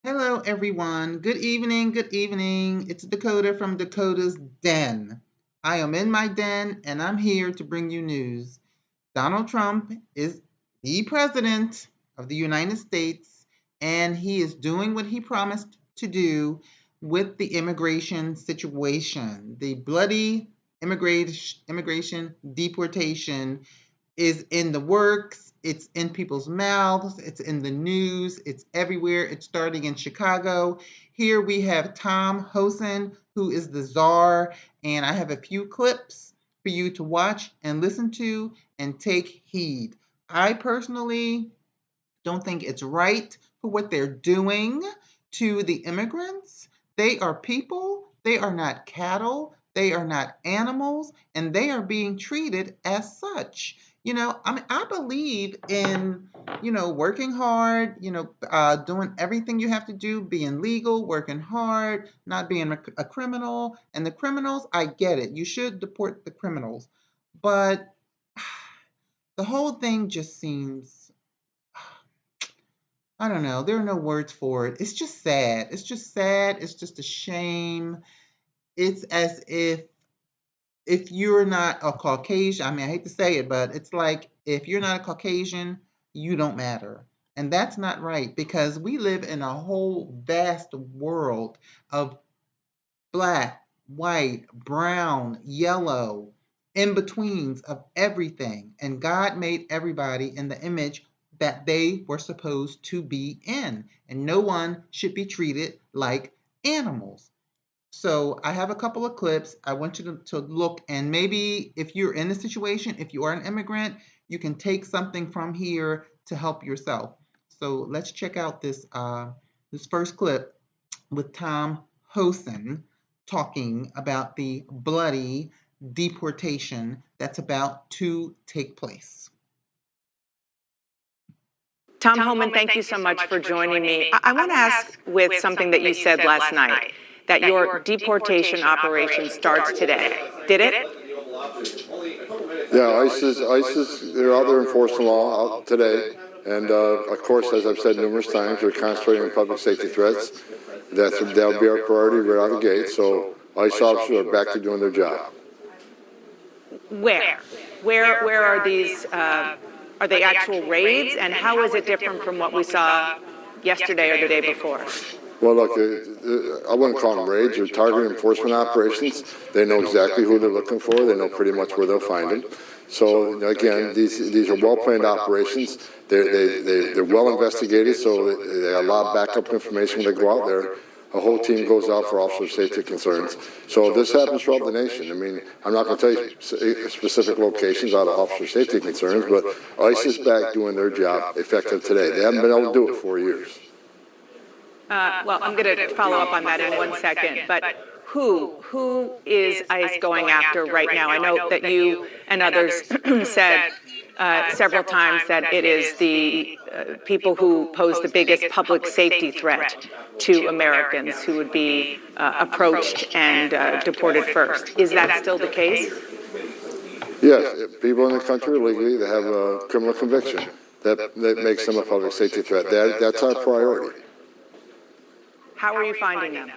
Hello, everyone. Good evening. Good evening. It's Dakota from Dakota's Den. I am in my den and I'm here to bring you news. Donald Trump is the president of the United States and he is doing what he promised to do with the immigration situation. The bloody immigration deportation is in the works. It's in people's mouths. It's in the news. It's everywhere. It's starting in Chicago. Here we have Tom Hosan, who is the czar, and I have a few clips for you to watch and listen to and take heed. I personally don't think it's right for what they're doing to the immigrants. They are people, they are not cattle, they are not animals, and they are being treated as such. I believe in, working hard, doing everything you have to do, being legal, working hard, not being a criminal. And the criminals, I get it. You should deport the criminals. But the whole thing just seems, I don't know. There are no words for it. It's just sad. It's just sad. It's just a shame. It's as if you're not a Caucasian, I mean, I hate to say it, but it's like if you're not a Caucasian, you don't matter. And that's not right because we live in a whole vast world of black, white, brown, yellow, in betweens of everything. And God made everybody in the image that they were supposed to be in. And no one should be treated like animals. So I have a couple of clips. I want you to look, and maybe if you're in the situation, if you are an immigrant, you can take something from here to help yourself. So let's check out this first clip with Tom Hosen talking about the bloody deportation that's about to take place. Tom Homan, thank you so much for joining me. I want to ask with something that you said last night, that your deportation operation starts today. Did it? Yeah, ISIS, they're out there enforcing law out today. And of course, as I've said numerous times, they're concentrating on public safety threats. That'll be our priority right out of the gate. So ICE officers are back to doing their job. Where? Where are these, are they actual raids? And how is it different from what we saw yesterday or the day before? Well, look, I wouldn't call them raids. They're targeted enforcement operations. They know exactly who they're looking for. They know pretty much where they'll find them. So, again, these are well-planned operations. They're well investigated, so they have a lot of backup information when they go out there. A whole team goes out for officer safety concerns. So this happens throughout the nation. I mean, I'm not going to tell you specific locations out of officer safety concerns, but ICE is back doing their job effective today. They haven't been able to do it for 4 years. Well, I'm going to follow up on that in 1 second, but who is ICE going after right now? I know that you and others said several times that it is the people who pose the biggest public safety threat to Americans who would be approached and deported first. Is that still the case? Yes, people in the country illegally that have a criminal conviction that makes them a public safety threat. That's our priority. How are you finding them?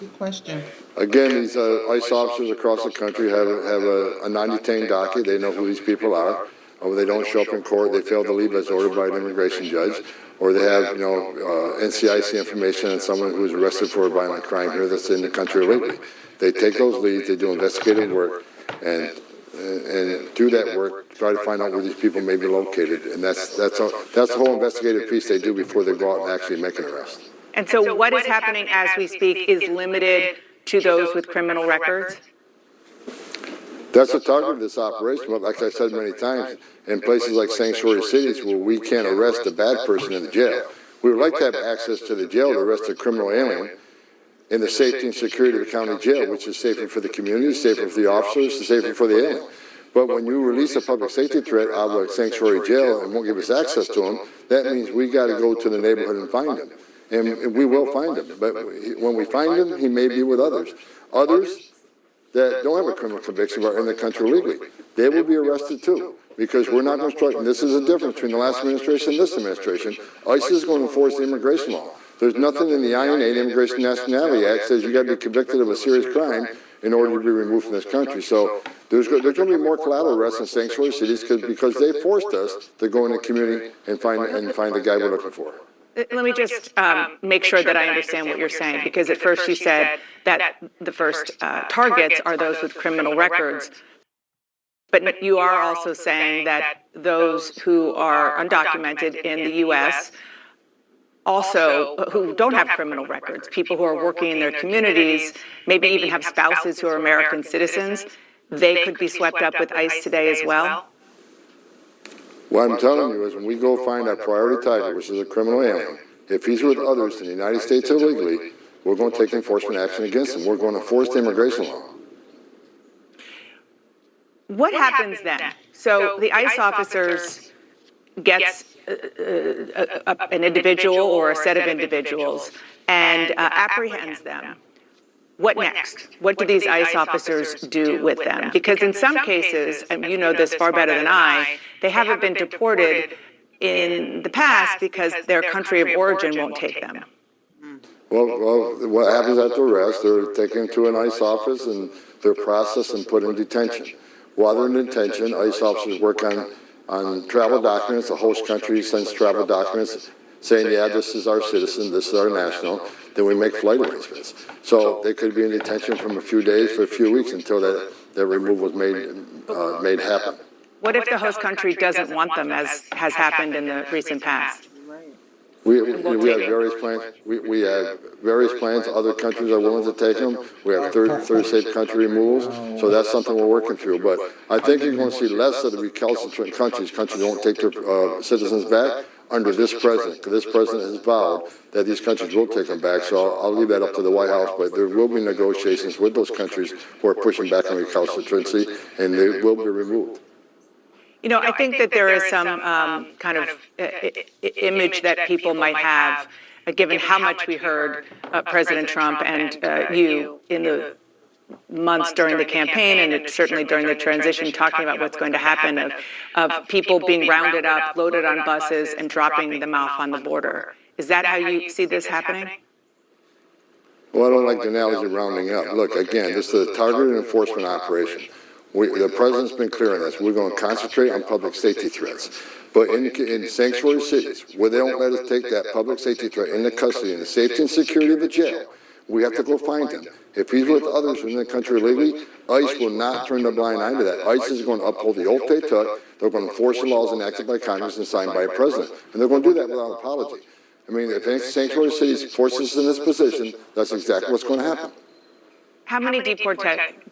Good question. Again, these ICE officers across the country have a non-detained docket. They know who these people are. Or they don't show up in court. They fail to leave as ordered by an immigration judge. Or they have, NCIC information on someone who was arrested for a violent crime here that's in the country illegally. They take those leads. They do investigative work, and through that work, try to find out where these people may be located. And that's the whole investigative piece they do before they go out and actually make an arrest. And so what is happening as we speak is limited to those with criminal records? That's the target of this operation, but like I said many times, in places like sanctuary cities where we can't arrest a bad person in the jail, we would like to have access to the jail to arrest a criminal alien in the safety and security of the county jail, which is safer for the community, safer for the officers, safer for the alien. But when you release a public safety threat out of a sanctuary jail and won't give us access to him, that means we got to go to the neighborhood and find him. And we will find him. But when we find him, he may be with others. Others that don't have a criminal conviction but are in the country illegally. They will be arrested too, because we're not going to strike. And this is the difference between the last administration and this administration. ICE is going to enforce the immigration law. There's nothing in the INA, the Immigration and Nationality Act, says you got to be convicted of a serious crime in order to be removed from this country. So there's going to be more collateral arrests in sanctuary cities because they forced us to go in the community and find the guy we're looking for. Let me just make sure that I understand what you're saying, because at first you said that the first targets are those with criminal records. But you are also saying that those who are undocumented in the U.S., also who don't have criminal records, people who are working in their communities, maybe even have spouses who are American citizens, they could be swept up with ICE today as well? What I'm telling you is when we go find our priority target, which is a criminal alien, if he's with others in the United States illegally, we're going to take enforcement action against him. We're going to enforce the immigration law. What happens then? So the ICE officers gets an individual or a set of individuals and apprehends them. What next? What do these ICE officers do with them? Because in some cases, and you know this far better than I, they haven't been deported in the past because their country of origin won't take them. Well, what happens at the arrest, they're taken to an ICE office and they're processed and put in detention. While they're in detention, ICE officers work on travel documents. The host country sends travel documents saying, yeah, this is our citizen, this is our national. Then we make flight arrangements. So they could be in detention from a few days to a few weeks until that removal was made happen. What if the host country doesn't want them, as has happened in the recent past? We have various plans. We have various plans. Other countries are willing to take them. We have third safe country removals. So that's something we're working through. But I think you're going to see less of the recalcitrant countries. Countries don't take their citizens back under this president. Because this president has vowed that these countries will take them back. So I'll leave that up to the White House. But there will be negotiations with those countries who are pushing back on recalcitrancy, and they will be removed. You know, I think that there is some kind of image that people might have, given how much we heard President Trump and you in the months during the campaign and certainly during the transition talking about what's going to happen of people being rounded up, loaded on buses, and dropping them off on the border. Is that how you see this happening? Well, I don't like the analogy of rounding up. Look, again, this is a targeted enforcement operation. The president's been clear on this. We're going to concentrate on public safety threats. But in sanctuary cities, where they don't let us take that public safety threat into custody and the safety and security of the jail, we have to go find him. If he's with others in the country illegally, ICE will not turn a blind eye to that. ICE is going to uphold the oath they took. They're going to enforce the laws enacted by Congress and signed by a president. And they're going to do that without apology. I mean, if any sanctuary cities force us in this position, that's exactly what's going to happen. How many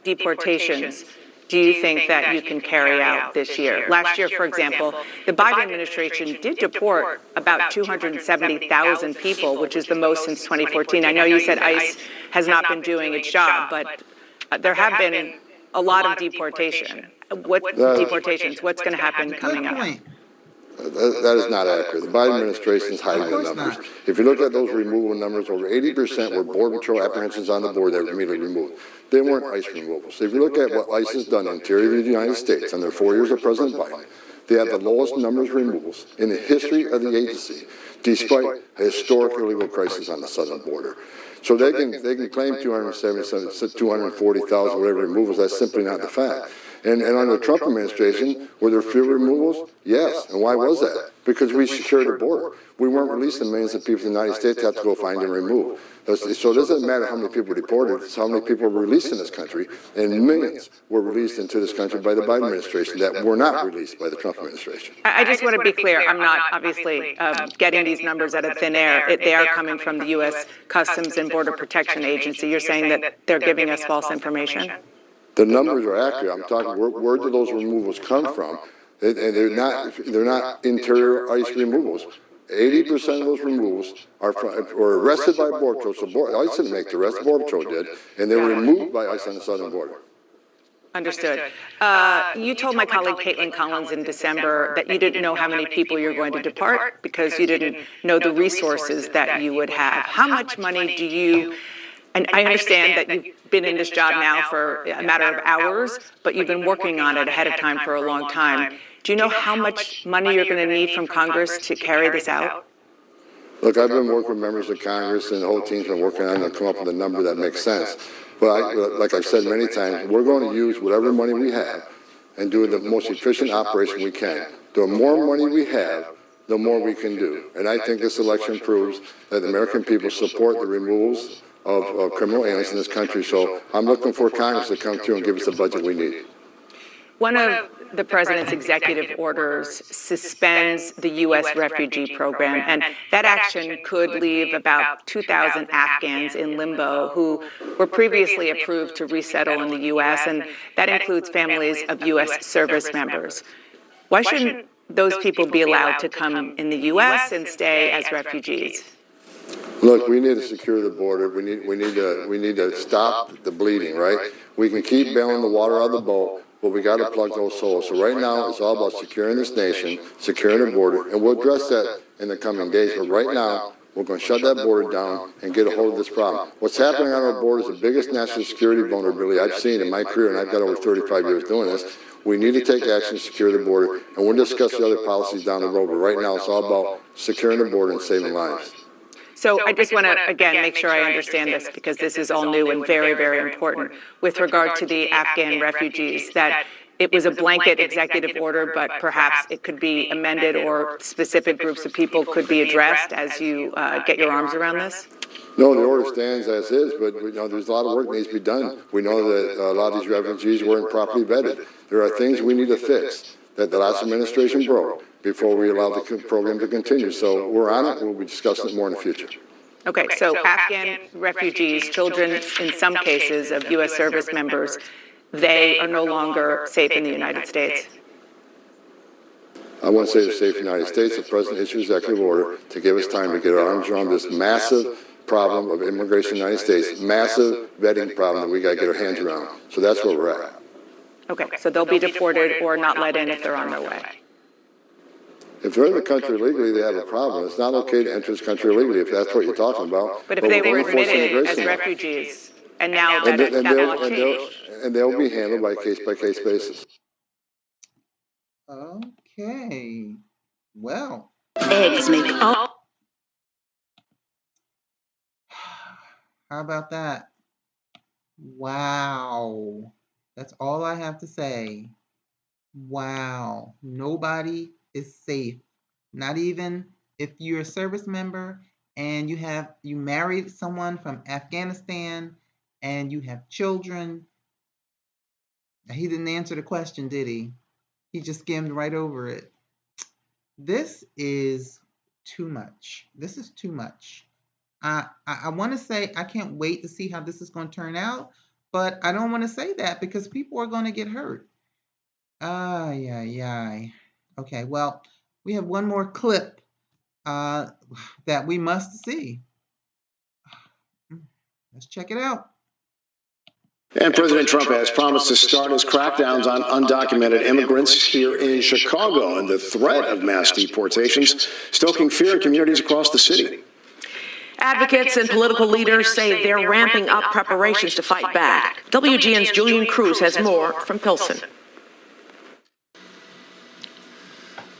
deportations do you think that you can carry out this year? Last year, for example, the Biden administration did deport about 270,000 people, which is the most since 2014. I know you said ICE has not been doing its job, but there have been a lot of deportation. What's going to happen coming up? That is not accurate. The Biden administration is hiding the numbers. If you look at those removal numbers, over 80% were Border Patrol apprehensions on the border that were immediately removed. They weren't ICE removals. So if you look at what ICE has done in the interior of the United States under 4 years of President Biden, they have the lowest numbers of removals in the history of the agency, despite a historic illegal crisis on the southern border. So they can claim 240,000, whatever removals. That's simply not the fact. And under the Trump administration, were there fewer removals? Yes. And why was that? Because we secured the border. We weren't releasing millions of people in the United States to have to go find and remove. So it doesn't matter how many people were deported, it's how many people were released in this country, and millions were released into this country by the Biden administration that were not released by the Trump administration. I just want to be clear, I'm not obviously getting these numbers out of thin air. They are coming from the U.S. Customs and Border Protection Agency. You're saying that they're giving us false information? The numbers are accurate. I'm talking, where do those removals come from? And they're not interior ICE removals. 80% of those removals were arrested by Border Patrol. So ICE didn't make the arrest, Border Patrol did, and they were removed by ICE on the southern border. Understood. You told my colleague Caitlin Collins in December that you didn't know how many people you're going to depart because you didn't know the resources that you would have. How much money do you And I understand that you've been in this job now for a matter of hours, but you've been working on it ahead of time for a long time. Do you know how much money you're going to need from Congress to carry this out? Look, I've been working with members of Congress, and the whole team's been working on it to come up with a number that makes sense. But like I've said many times, we're going to use whatever money we have and do the most efficient operation we can. The more money we have, the more we can do. And I think this election proves that the American people support the removals of criminal aliens in this country. So I'm looking for Congress to come through and give us the budget we need. One of the president's executive orders suspends the U.S. refugee program, and that action could leave about 2,000 Afghans in limbo who were previously approved to resettle in the U.S., and that includes families of U.S. service members. Why shouldn't those people be allowed to come in the U.S. and stay as refugees? Look, we need to secure the border. We need to stop the bleeding, right? We can keep bailing the water out of the boat, but we got to plug those holes. So right now, it's all about securing this nation, securing the border, and we'll address that in the coming days. But right now, we're going to shut that border down and get a hold of this problem. What's happening on our border is the biggest national security vulnerability I've seen in my career, and I've got over 35 years doing this. We need to take action to secure the border, and we'll discuss the other policies down the road. But right now, it's all about securing the border and saving lives. So I just want to, again, make sure I understand this, because this is all new and very, very important with regard to the Afghan refugees, that it was a blanket executive order, but perhaps it could be amended or specific groups of people could be addressed as you get your arms around this? No, the order stands as is, but there's a lot of work that needs to be done. We know that a lot of these refugees weren't properly vetted. There are things we need to fix that the last administration broke before we allow the program to continue. So we're on it, and we'll be discussing it more in the future. Okay, so Afghan refugees, children in some cases of U.S. service members, they are no longer safe in the United States. I want to say they're safe in the United States. The President issued an executive order to give us time to get our arms around this massive problem of immigration in the United States, massive vetting problem that we got to get our hands around. So that's where we're at. Okay, so they'll be deported or not let in if they're on their way. If they're in the country illegally, they have a problem. It's not okay to enter this country illegally if that's what you're talking about. But if they were admitted as refugees, and now that law changed. And they'll be handled by case-by-case basis. Okay. Well. Eggs make all. How about that? Wow. That's all I have to say. Wow. Nobody is safe. Not even if you're a service member and you married someone from Afghanistan and you have children. He didn't answer the question, did he? He just skimmed right over it. This is too much. This is too much. I want to say I can't wait to see how this is going to turn out, but I don't want to say that because people are going to get hurt. Okay, well, we have one more clip that we must see. Let's check it out. And President Trump has promised to start his crackdowns on undocumented immigrants here in Chicago, and the threat of mass deportations stoking fear in communities across the city. Advocates and political leaders say they're ramping up preparations to fight back. WGN's Julian Cruz has more from Pilsen.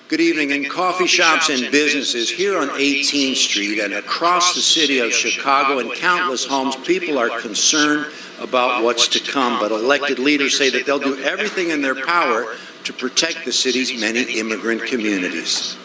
Good evening. In coffee shops and businesses here on 18th Street and across the city of Chicago and countless homes, people are concerned about what's to come, but elected leaders say that they'll do everything in their power to protect the city's many immigrant communities.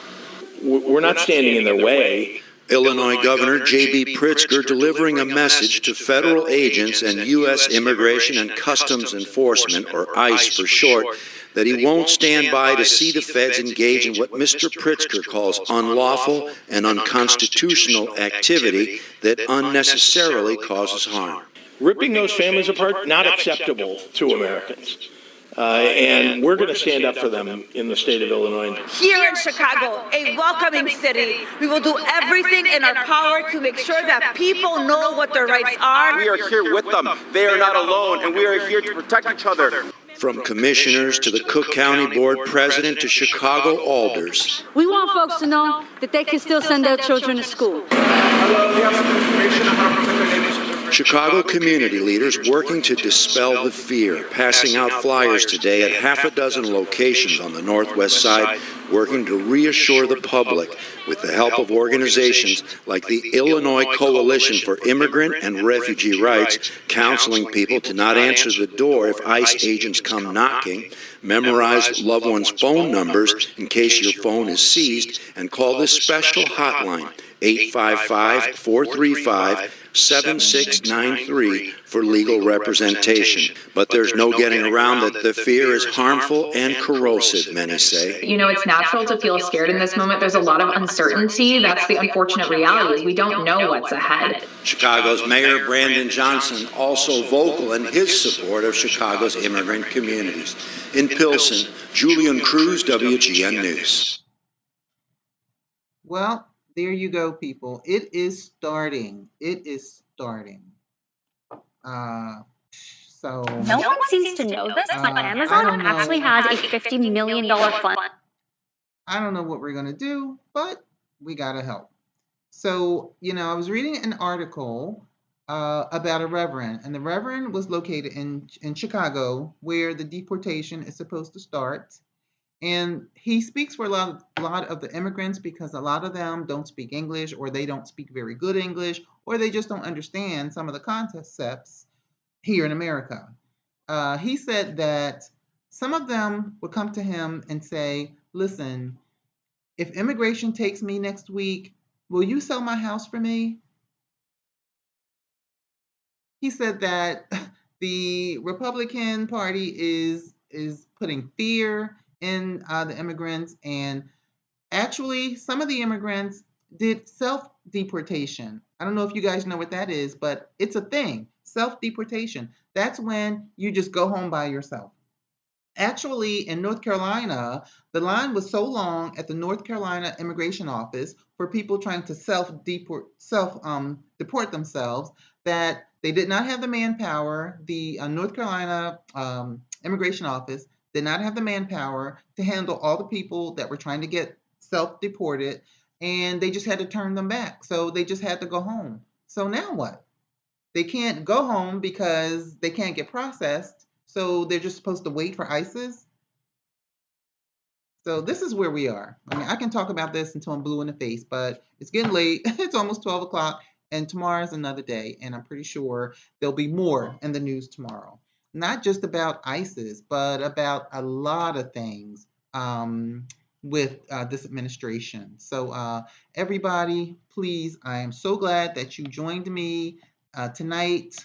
We're not standing in their way. Illinois Governor J.B. Pritzker delivering a message to federal agents and U.S. Immigration and Customs Enforcement, or ICE for short, that he won't stand by to see the feds engage in what Mr. Pritzker calls unlawful and unconstitutional activity that unnecessarily causes harm. Ripping those families apart, not acceptable to Americans. And we're going to stand up for them in the state of Illinois. Here in Chicago, a welcoming city, we will do everything in our power to make sure that people know what their rights are. We are here with them. They are not alone, and we are here to protect each other. From commissioners to the Cook County Board President to Chicago alders. We want folks to know that they can still send their children to school. We have some information on how to protect their neighbors. Chicago community leaders working to dispel the fear, passing out flyers today at half a dozen locations on the Northwest Side, working to reassure the public with the help of organizations like the Illinois Coalition for Immigrant and Refugee Rights, counseling people to not answer the door if ICE agents come knocking, memorize loved ones' phone numbers in case your phone is seized, and call this special hotline, 855-435-7693 for legal representation. But there's no getting around that the fear is harmful and corrosive, many say. You know, it's natural to feel scared in this moment. There's a lot of uncertainty. That's the unfortunate reality, is we don't know what's ahead. Chicago's Mayor Brandon Johnson also vocal in his support of Chicago's immigrant communities. In Pilsen, Julian Cruz, WGN News. Well, there you go, people. It is starting. It is starting. So no one seems to know this, but Amazon actually has a $50 million fund. I don't know what we're going to do, but we got to help. So, I was reading an article about a reverend, and the reverend was located in Chicago, where the deportation is supposed to start. And he speaks for a lot of the immigrants, because a lot of them don't speak English, or they don't speak very good English, or they just don't understand some of the concepts here in America. He said that some of them would come to him and say, listen, if immigration takes me next week, will you sell my house for me? He said that the Republican Party is putting fear in the immigrants, and actually some of the immigrants did self-deportation. I don't know if you guys know what that is, but it's a thing. Self-deportation. That's when you just go home by yourself. Actually, in North Carolina, the line was so long at the North Carolina immigration office for people trying to deport themselves, that they did not have the manpower. The North Carolina immigration office did not have the manpower to handle all the people that were trying to get self-deported, and they just had to turn them back. So they just had to go home. So now what? They can't go home because they can't get processed. So they're just supposed to wait for ISIS. So this is where we are. I mean, I can talk about this until I'm blue in the face, but it's getting late. It's almost 12 o'clock, and tomorrow's another day. And I'm pretty sure there'll be more in the news tomorrow. Not just about ISIS, but about a lot of things with this administration. So everybody, please, I am so glad that you joined me tonight.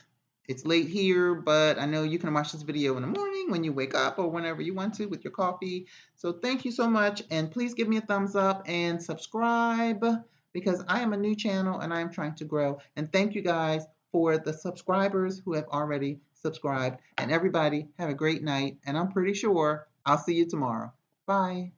It's late here, but I know you can watch this video in the morning when you wake up, or whenever you want to with your coffee. So thank you so much, and please give me a thumbs up and subscribe, because I am a new channel and I am trying to grow. And thank you guys for the subscribers who have already subscribed. And everybody, have a great night, and I'm pretty sure I'll see you tomorrow. Bye.